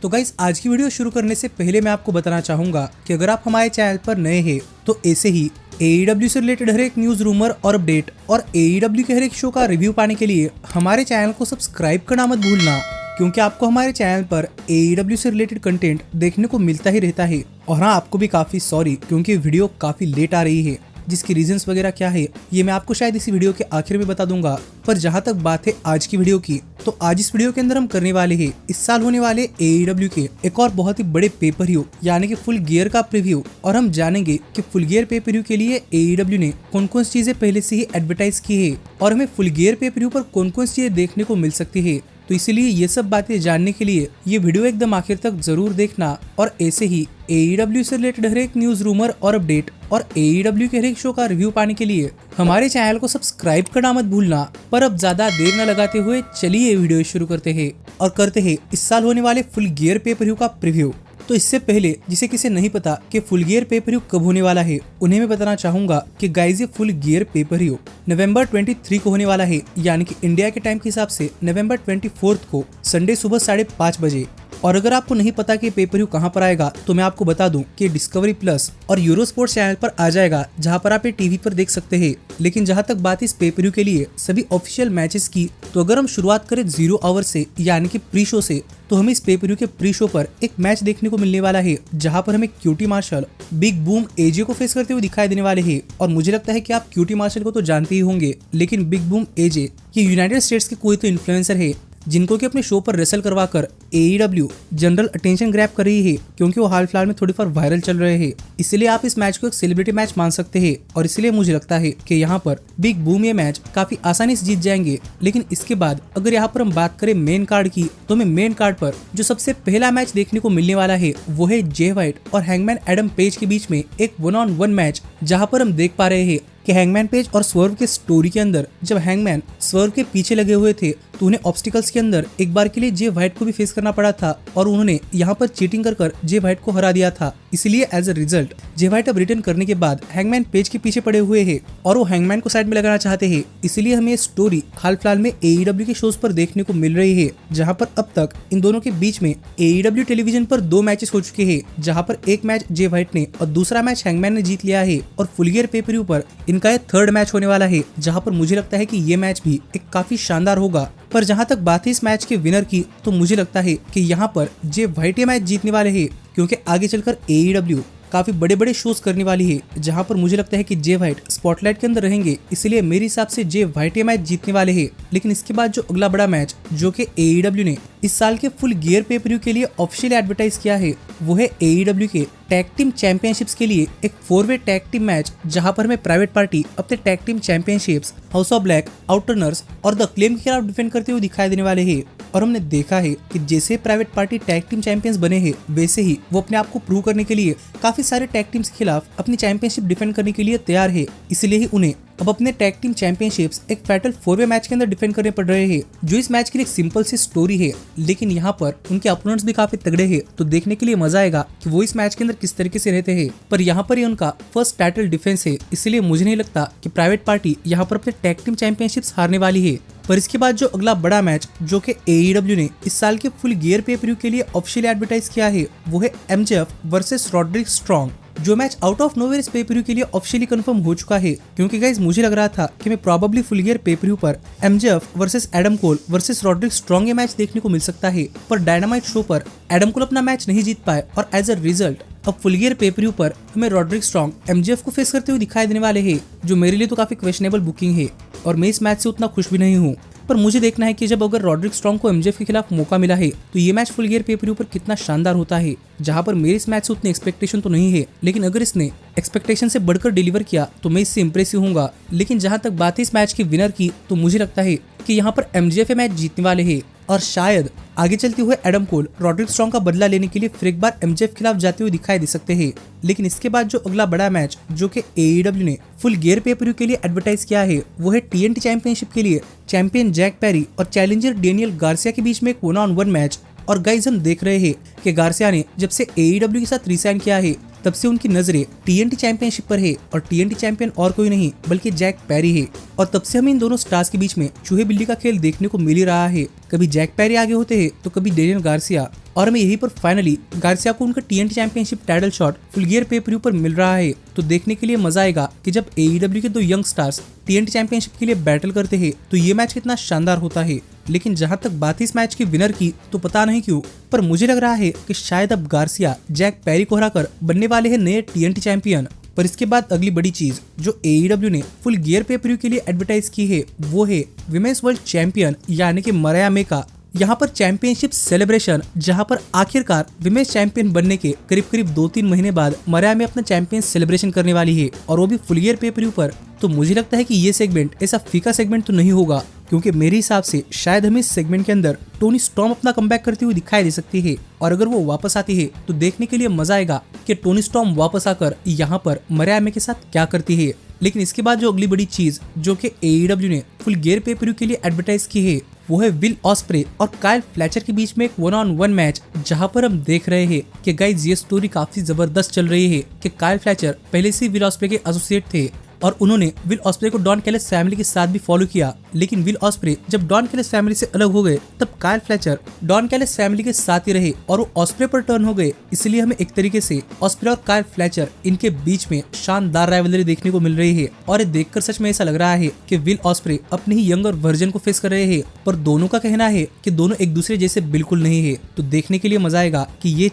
तो गाइस आज की वीडियो शुरू करने से पहले मैं आपको बताना चाहूंगा कि अगर आप हमारे चैनल पर नए हैं तो ऐसे ही AEW से रिलेटेड हर एक न्यूज रूमर और अपडेट और AEW के हर एक शो का रिव्यू पाने के लिए हमारे चैनल को सब्सक्राइब करना मत भूलना, क्योंकि आपको हमारे चैनल पर AEW से रिलेटेड कंटेंट देखने को मिलता ही रहता है। और हाँ, आपको भी काफी सॉरी क्योंकि वीडियो काफी लेट आ रही है, जिसकी रीजंस वगैरह क्या है ये मैं आपको शायद इसी वीडियो के आखिर में बता दूंगा। पर जहां तक बात है आज की वीडियो की, तो आज इस वीडियो के अंदर हम करने वाले हैं इस साल होने वाले AEW के एक और बहुत ही बड़े पेपर व्यू यानी कि फुल गियर का प्रीव्यू। और हम जानेंगे कि फुल गियर पेपर व्यू के लिए AEW ने कौन कौन सी चीजें पहले से ही एडवर्टाइज की है और हमें फुल गियर पेपर व्यू पर कौन कौन सी चीजें देखने को मिल सकती है। तो इसीलिए ये सब बातें जानने के लिए ये वीडियो एकदम आखिर तक जरूर देखना। और ऐसे ही AEW से रिलेटेड हर एक न्यूज रूमर और अपडेट और AEW के हर एक शो का रिव्यू पाने के लिए हमारे चैनल को सब्सक्राइब करना मत भूलना। पर अब ज्यादा देर न लगाते हुए चलिए वीडियो शुरू करते हैं और करते हैं इस साल होने वाले फुल गियर पेपर व्यू का प्रीव्यू। तो इससे पहले जिसे किसे नहीं पता कि फुल गियर पेपर व्यू कब होने वाला है, उन्हें मैं बताना चाहूंगा कि गाइज ये फुल गियर पेपर व्यू नवंबर 23 को होने वाला है, यानी कि इंडिया के टाइम के हिसाब से नवंबर 24 को संडे सुबह 5:30 बजे। और अगर आपको नहीं पता कि पेपर व्यू कहां पर आएगा तो मैं आपको बता दूं कि डिस्कवरी प्लस और यूरो स्पोर्ट्स चैनल पर आ जाएगा, जहां पर आप ये टीवी पर देख सकते हैं। लेकिन जहां तक बात इस पेपर व्यू के लिए सभी ऑफिशियल मैचेस की, तो अगर हम शुरुआत करें 0 आवर से यानी कि प्री शो से, तो हमें इस पेपर व्यू के प्री शो पर एक मैच देखने को मिलने वाला है, जहां पर हमें क्यूटी मार्शल बिग बूम एजे को फेस करते हुए दिखाई देने वाले हैं। और मुझे लगता है कि आप क्यूटी मार्शल को तो जानते ही होंगे, लेकिन बिग बूम एजे ये यूनाइटेड स्टेट्स के कोई तो इन्फ्लुएंसर है जिनको कि अपने शो पर रेसल करवाकर AEW जनरल अटेंशन ग्रैब कर रही है, क्योंकि वो हाल फिलहाल में थोड़ी फार वायरल चल रहे हैं। इसलिए आप इस मैच को एक सेलिब्रिटी मैच मान सकते हैं और इसलिए मुझे लगता है कि यहाँ पर बिग बूम ये मैच काफी आसानी से जीत जाएंगे। लेकिन इसके बाद अगर यहाँ पर हम बात करें मेन कार्ड की, तो हमें मेन कार्ड पर जो सबसे पहला मैच देखने को मिलने वाला है वो है जे वाइट और हैंगमैन एडम पेज के बीच में एक 1-on-1 मैच, जहाँ पर हम देख पा रहे हैं कि हैंगमैन पेज और स्वर्व के स्टोरी के अंदर जब हैंगमैन स्वर्व के पीछे लगे हुए थे तो उन्हें ऑब्स्टिकल्स के अंदर एक बार के लिए जे वाइट को भी फेस करना पड़ा था और उन्होंने यहाँ पर चीटिंग कर जे वाइट को हरा दिया था। इसलिए as a result Jay White अब रिटर्न करने के बाद हैंगमैन पेज के पीछे पड़े हुए हैं और वो हैंगमैन को साइड में लगाना चाहते हैं। इसीलिए हमें ये स्टोरी हाल फिलहाल में AEW के शोज पर देखने को मिल रही है, जहाँ पर अब तक इन दोनों के बीच में AEW टेलीविजन पर 2 मैचेस हो चुके हैं, जहाँ पर एक मैच जे वाइट ने और दूसरा मैच हैंगमैन ने जीत लिया है। और फुल गियर पेपर व्यू पर इनका ये 3rd मैच होने वाला है, जहाँ पर मुझे लगता है कि ये मैच भी एक काफी शानदार होगा। पर जहां तक बात है इस मैच के विनर की, तो मुझे लगता है कि यहाँ पर जे वाइट ये मैच जीतने वाले हैं, क्योंकि आगे चलकर AEW काफी बड़े बड़े शोज करने वाली है, जहां पर मुझे लगता है कि जे वाइट स्पॉटलाइट के अंदर रहेंगे। इसलिए मेरे हिसाब से जे वाइट ये मैच जीतने वाले हैं। लेकिन इसके बाद जो अगला बड़ा मैच जो कि AEW ने इस साल के फुल गियर पेपर व्यू के लिए ऑफिशियली एडवर्टाइज किया है, वो है AEW के टैग टीम चैंपियनशिप्स के लिए एक 4-वे टैग टीम मैच, जहां पर हमें प्राइवेट पार्टी अपने tag team championships house of black, outrunners और द क्लेम के खिलाफ डिफेंड करते हुए दिखाई देने वाले हैं। और हमने देखा है कि जैसे private party tag team champions बने हैं, वैसे ही वो अपने आप को प्रूव करने के लिए काफी सारे टैग टीम्स के खिलाफ अपनी चैंपियनशिप डिफेंड करने के लिए तैयार है। इसलिए ही उन्हें अब अपने टैग टीम चैंपियनशिप्स एक फैटल 4-वे मैच के अंदर डिफेंड करने पड़ रहे हैं, जो इस मैच के लिए एक सिंपल सी स्टोरी है। लेकिन यहाँ पर उनके अपोनेंट्स भी काफी तगड़े हैं, तो देखने के लिए मजा आएगा कि वो इस मैच के अंदर किस तरीके से रहते हैं। पर यहाँ पर ही उनका फर्स्ट टाइटल डिफेंस है, इसलिए मुझे नहीं लगता कि प्राइवेट पार्टी यहाँ पर अपने टैग टीम चैंपियनशिप्स हारने वाली है। पर इसके बाद जो अगला बड़ा मैच जो कि AEW ने इस साल के फुल गियर पेपर व्यू के लिए ऑफिशियली एडवर्टाइज किया है, वो है MJF वर्सेस रॉड्रिक स्ट्रॉन्ग। जो मैच आउट ऑफ नोवेयर इस पेपर व्यू के लिए ऑफिशियली कंफर्म हो चुका है, क्योंकि गाइस मुझे लग रहा था कि मैं probably full gear pay per view पर MJF versus Adam Cole versus Rodrick strong ये मैच देखने को मिल सकता है। पर डायनामाइट शो पर एडम कोल अपना मैच नहीं जीत पाए और एज अ रिजल्ट अब फुल गियर पेपर व्यू पर हमें रॉड्रिक स्ट्रॉन्ग MJF को फेस करते हुए दिखाई देने वाले हैं, जो मेरे लिए तो काफी क्वेश्चनेबल बुकिंग है और मैं इस मैच से उतना खुश भी नहीं हूँ। पर मुझे देखना है कि जब अगर रॉड्रिक स्ट्रॉन्ग को MJF के खिलाफ मौका मिला है तो ये match full gear pay per view पर कितना शानदार होता है, जहां पर मेरे इस मैच से उतनी एक्सपेक्टेशन तो नहीं है, लेकिन अगर इसने एक्सपेक्टेशन से बढ़कर डिलीवर किया तो मैं इससे इंप्रेसिव होऊंगा। लेकिन जहां तक बात है इस मैच के विनर की, तो मुझे लगता है कि यहाँ पर MJF मैच जीतने वाले हैं और शायद आगे चलते हुए एडम कोल रॉड्रिक स्ट्रॉन्ग का बदला लेने के लिए फिर एक बार MJF के खिलाफ जाते हुए दिखाई दे सकते हैं। लेकिन इसके बाद जो अगला बड़ा मैच जो कि AEW ने फुल गियर पेपर व्यू के लिए एडवर्टाइज किया है, वो है TNT चैंपियनशिप के लिए चैंपियन जैक पेरी और चैलेंजर डेनियल गार्सिया के बीच में एक 1-on-1 मैच। और गाइज हम देख रहे हैं कि गार्सिया ने जब से AEW के साथ रिसाइन किया है, तब से उनकी नजरें TNT चैंपियनशिप पर है और TNT चैंपियन और कोई नहीं बल्कि जैक पेरी है। और तब से हमें इन दोनों स्टार्स के बीच में चूहे बिल्ली का खेल देखने को मिल ही रहा है। कभी जैक पेरी आगे होते हैं तो कभी डेनियल गार्सिया। और हमें यहीं पर फाइनली गार्सिया को उनका TNT championship title shot full gear पे पर व्यू पर मिल रहा है। तो देखने के लिए मजा आएगा कि जब AEW के दो यंग स्टार्स TNT चैंपियनशिप के लिए बैटल करते हैं तो ये मैच कितना शानदार होता है। लेकिन जहां तक बात इस मैच के विनर की, तो पता नहीं क्यों पर मुझे लग रहा है कि शायद अब गार्सिया जैक पेरी को हराकर बनने वाले हैं नए TNT चैंपियन। पर इसके बाद अगली बड़ी चीज जो AEW ने फुल गियर पे पर व्यू के लिए एडवर्टाइज की है वो है विमेंस वर्ल्ड चैंपियन यानी कि मराया मे का यहाँ पर चैंपियनशिप सेलिब्रेशन, जहाँ पर आखिरकार विमेंस चैंपियन बनने के करीब करीब 2-3 महीने बाद मराया मे अपना चैंपियन सेलिब्रेशन करने वाली है और वो भी फुल गियर पे पर व्यू पर। तो मुझे लगता है कि ये सेगमेंट ऐसा फीका सेगमेंट तो नहीं होगा, क्योंकि मेरे हिसाब से शायद हमें इस सेगमेंट के अंदर टोनी स्टॉर्म अपना कमबैक करती हुई दिखाई दे सकती है। और अगर वो वापस आती है तो देखने के लिए मजा आएगा कि टोनी स्टॉर्म वापस आकर यहाँ पर मराया मे के साथ क्या करती है। लेकिन इसके बाद जो अगली बड़ी चीज जो कि AEW ने फुल गियर पे पर व्यू के लिए एडवर्टाइज की है वो है विल ऑस्प्रे और काइल फ्लेचर के बीच में एक 1-on-1 मैच, जहां पर हम देख रहे हैं कि गाइज ये स्टोरी काफी जबरदस्त चल रही है कि काइल फ्लेचर पहले से विल ऑस्प्रे के एसोसिएट थे और उन्होंने विल ऑस्प्रे को डॉन कैलिस फैमिली के साथ भी फॉलो किया। लेकिन विल ऑस्प्रे जब डॉन कैलिस फैमिली से अलग हो गए तब Kyle Fletcher Don Callis family के साथ ही रहे और वो ऑस्प्रे पर टर्न हो गए। इसलिए हमें एक तरीके से ऑस्प्रे और काइल फ्लेचर इनके बीच में शानदार राइवलरी देखने को मिल रही है। और ये देखकर सच में ऐसा लग रहा है कि विल ऑस्प्रे अपने ही यंगर वर्जन को फेस कर रहे हैं, पर दोनों का कहना है कि दोनों एक दूसरे जैसे बिल्कुल नहीं है। तो देखने के लिए मजा आएगा कि ये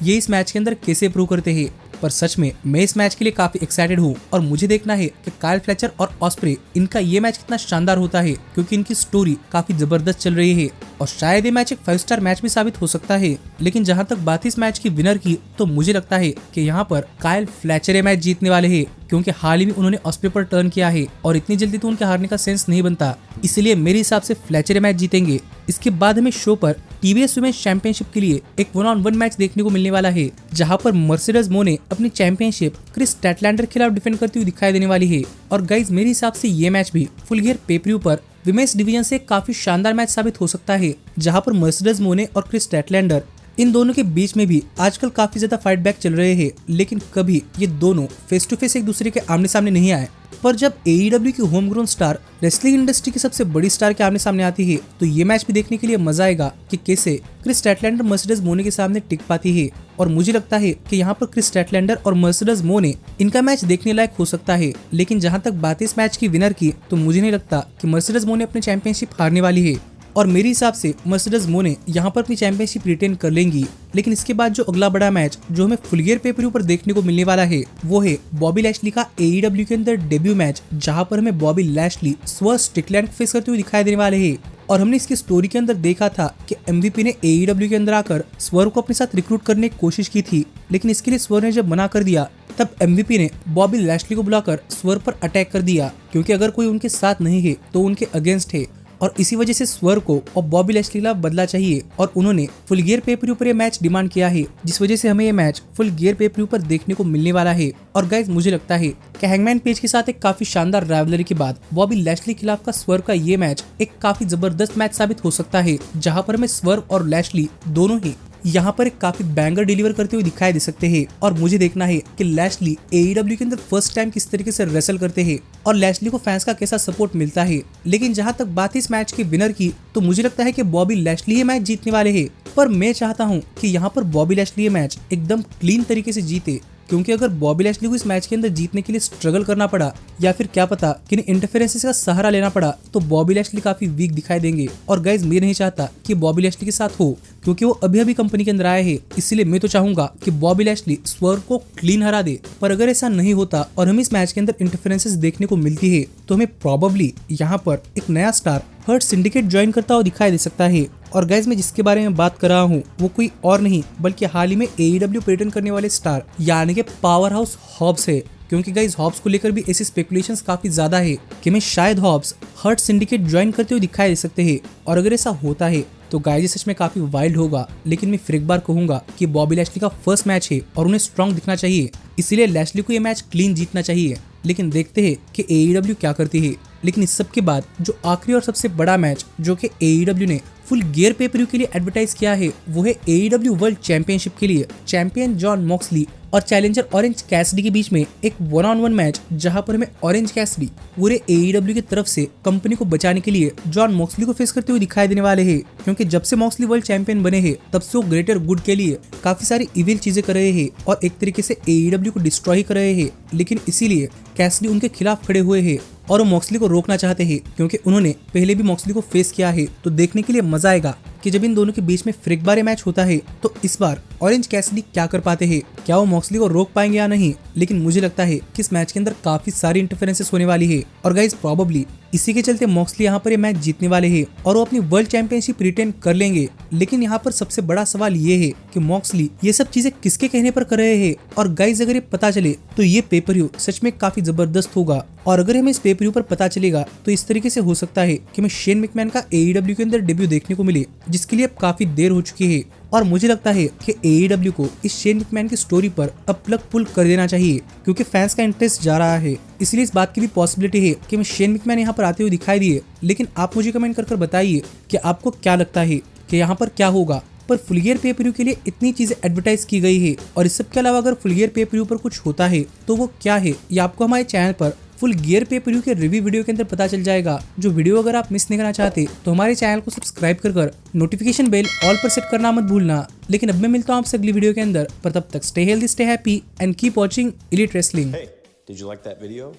इस मैच के अंदर कैसे प्रूव करते हैं। पर सच में मैं इस मैच के लिए काफी एक्साइटेड हूँ और मुझे देखना है कि काइल फ्लेचर और ऑस्प्रे इनका ये मैच कितना शानदार होता है, क्योंकि इनकी स्टोरी काफी जबरदस्त चल रही है और शायद ये मैच एक 5 स्टार मैच भी साबित हो सकता है। लेकिन जहां तक बात इस मैच की विनर की, तो मुझे लगता है कि यहाँ पर काइल फ्लेचर ये मैच जीतने वाले हैं, क्योंकि हाल ही में उन्होंने ऑस्प्रे पर टर्न किया है और इतनी जल्दी तो उनके हारने का सेंस नहीं बनता। इसलिए मेरे हिसाब से फ्लेचर ये मैच जीतेंगे। इसके बाद हमें शो पर TBS वुमेन्स चैंपियनशिप के लिए एक 1-on-1 मैच देखने को मिलने वाला है, जहां पर मर्सिडीज मोने अपनी चैंपियनशिप क्रिस स्टैटलैंडर के खिलाफ डिफेंड करती हुई दिखाई देने वाली है। और गाइज मेरे हिसाब से ये मैच भी फुल गियर पे पर व्यू पर विमेंस डिवीजन से काफी शानदार मैच साबित हो सकता है, जहां पर मर्सिडीज मोने और क्रिस स्टैटलैंडर इन दोनों के बीच में भी आजकल काफी ज्यादा फाइट बैक चल रहे हैं। लेकिन कभी ये दोनों फेस टू फेस एक दूसरे के आमने सामने नहीं आए। पर जब AEW की home grown star wrestling industry की सबसे बड़ी स्टार के आमने सामने आती है तो ये मैच भी देखने के लिए मजा आएगा कि कैसे क्रिस स्टैटलैंडर मर्सिडीज मोने के सामने टिक पाती है। और मुझे लगता है कि यहाँ पर क्रिस स्टैटलैंडर और मर्सिडीज मोने इनका मैच देखने लायक हो सकता है। लेकिन जहाँ तक बात इस मैच की विनर की, तो मुझे नहीं लगता कि मर्सिडीज मोने अपनी चैंपियनशिप हारने वाली है और मेरे हिसाब से मर्सिडीज मोने यहाँ पर अपनी चैंपियनशिप रिटेन कर लेंगी। लेकिन इसके बाद जो अगला बड़ा मैच जो हमें फुल गियर पे पर व्यू पर देखने को मिलने वाला है वो है बॉबी लैशली का AEW के अंदर डेब्यू मैच, जहाँ पर हमें बॉबी लैशली स्वर्व स्ट्रिकलैंड को फेस करते हुए दिखाई देने वाले हैं। और हमने इसकी स्टोरी के अंदर देखा था कि MVP ने AEW के अंदर आकर स्वर्व को अपने साथ रिक्रूट करने की कोशिश की थी, लेकिन इसके लिए स्वर्व ने जब मना कर दिया तब MVP ने बॉबी लैशली को बुलाकर स्वर्व पर अटैक कर दिया, क्योंकि अगर कोई उनके साथ नहीं है तो उनके अगेंस्ट है। और इसी वजह से स्वर्व को और बॉबी लैशली के खिलाफ बदला चाहिए और उन्होंने फुल गियर पे पर व्यू पर यह मैच डिमांड किया है, जिस वजह से हमें यह मैच फुल गियर पे पर व्यू पर देखने को मिलने वाला है। और गाइज मुझे लगता है कि हैंगमैन पेज के साथ एक काफी शानदार राइवलरी के बाद बॉबी लैशली के खिलाफ का स्वर्व का ये मैच एक काफी जबरदस्त मैच साबित हो सकता है, जहां पर हमें स्वर्व और लैशली दोनों ही यहाँ पर एक काफी बैंगर डिलीवर करते हुए दिखाई दे सकते हैं। और मुझे देखना है कि लैशली AEW के अंदर फर्स्ट टाइम किस तरीके से रेसल करते हैं और लैशली को फैंस का कैसा सपोर्ट मिलता है। लेकिन जहाँ तक बात इस मैच के विनर की, तो मुझे लगता है कि बॉबी लैशली ये मैच जीतने वाले हैं। पर मैं चाहता हूँ कि यहाँ पर बॉबी लैशली ये मैच एकदम क्लीन तरीके से जीते, क्योंकि अगर बॉबी लैशली को इस मैच के अंदर जीतने के लिए स्ट्रगल करना पड़ा या फिर क्या पता किन इंटरफेरेंसेस का सहारा लेना पड़ा तो बॉबी लैशली काफी वीक दिखाई देंगे। और गाइज मैं नहीं चाहता कि बॉबी लैशली के साथ हो, क्योंकि वो अभी कंपनी के अंदर आए हैं। इसलिए मैं तो चाहूंगा कि बॉबी लैशली स्वर्व को क्लीन हरा दे। पर अगर ऐसा नहीं होता और हमें इस मैच के अंदर इंटरफेरेंसेस देखने को मिलती है तो हमें प्रॉबेबली यहाँ पर एक नया स्टार हर्ट सिंडिकेट ज्वाइन करता हुआ दिखाई दे सकता है। और गाइज मैं जिसके बारे में बात कर रहा हूँ वो कोई और नहीं बल्कि हाल ही में AEW पर्यटन करने वाले स्टार यानी कि पावर हाउस हॉब्स है। क्योंकि गाइज हॉब्स को लेकर भी ऐसी स्पेकुलेशंस काफी ज्यादा है कि मैं शायद हॉब्स हर्ट सिंडिकेट ज्वाइन करते हुए दिखाई दे सकते हैं। और अगर ऐसा होता है तो गाइज सच में काफी वाइल्ड होगा। लेकिन मैं फिर एक बार कहूंगा कि बॉबी लैशली का फर्स्ट मैच है और उन्हें स्ट्रांग दिखना चाहिए, इसलिए लैशली को ये मैच क्लीन जीतना चाहिए। लेकिन देखते हैं कि AEW क्या करती है। लेकिन इस सब के बाद जो आखिरी और सबसे बड़ा मैच जो कि AEW ने फुल गियर पे पर व्यू के लिए एडवर्टाइज किया है वो है AEW वर्ल्ड चैंपियनशिप के लिए चैंपियन जॉन मॉक्सली और चैलेंजर ऑरेंज कैसिडी के बीच में एक 1-on-1 मैच, जहां पर हमें ऑरेंज कैसिडी पूरे AEW की तरफ से कंपनी को बचाने के लिए जॉन मॉक्सली को फेस करते हुए दिखाई देने वाले हैं। क्योंकि जब से मॉक्सली वर्ल्ड चैंपियन बने हैं तब से वो ग्रेटर गुड के लिए काफी सारी इविल चीजें कर रहे हैं और एक तरीके से AEW को डिस्ट्रॉय कर रहे हैं। लेकिन इसीलिए कैसिडी उनके खिलाफ खड़े हुए हैं और वो मॉक्सली को रोकना चाहते हैं, क्योंकि उन्होंने पहले भी मॉक्सली को फेस किया है। तो देखने के लिए मजा आएगा कि जब इन दोनों के बीच में फ्रिकबारे मैच होता है तो इस बार ऑरेंज कैसिडी क्या कर पाते हैं, क्या वो मॉक्सली को रोक पाएंगे या नहीं। लेकिन मुझे लगता है कि इस मैच के अंदर काफी सारी इंटरफेरेंसेस होने वाली है और गाइस प्रॉबेबली इसी के चलते मॉक्सली यहाँ पर ये मैच जीतने वाले हैं और वो अपनी वर्ल्ड चैंपियनशिप रिटेन कर लेंगे। लेकिन यहाँ पर सबसे बड़ा सवाल ये है कि मॉक्सली ये सब चीजें किसके कहने पर कर रहे हैं। और गाइस अगर ये पता चले तो ये पेपर सच में काफी जबरदस्त होगा। और अगर हमें इस पेपर पर पता चलेगा तो इस तरीके से हो सकता है कि हमें शेन मैकमैन का AEW के अंदर डेब्यू देखने को मिले, जिसके लिए अब काफी देर हो चुकी है। और मुझे लगता है कि AEW को इस शेन मैकमैन की स्टोरी पर अब प्लग पुल कर देना चाहिए, क्योंकि फैंस का इंटरेस्ट जा रहा है। इसलिए इस बात की भी पॉसिबिलिटी है कि हमें शेन मैकमैन यहाँ पर आते हुए दिखाई दिए। लेकिन आप मुझे कमेंट कर बताइए कि आपको क्या लगता है कि यहाँ पर क्या होगा। पर फुल गियर पे पर व्यू के लिए इतनी चीजें एडवर्टाइज की गई है और इस सब के अलावा अगर फुल गियर पे पर व्यू पर कुछ होता है तो वो क्या है, ये आपको हमारे चैनल पर फुल गियर पे पर व्यू के रिव्यू वीडियो के अंदर पता चल जाएगा। जो वीडियो अगर आप मिस नहीं करना चाहते तो हमारे चैनल को सब्सक्राइब कर नोटिफिकेशन बेल ऑल पर सेट करना मत भूलना। लेकिन अब मैं मिलता हूँ आपसे अगली वीडियो के अंदर, पर तब तक stay healthy, stay happy and keep watching elite wrestling. Hey, did you like that video?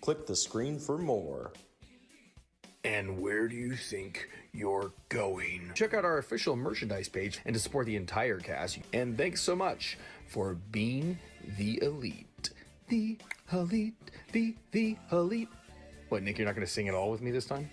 Click the screen for more. And where do you think you're going? Check out our official merchandise page and to support the entire cast. And thanks so much for being the elite. The elite, the elite. What, Nick, you're not going to sing it all with me this time?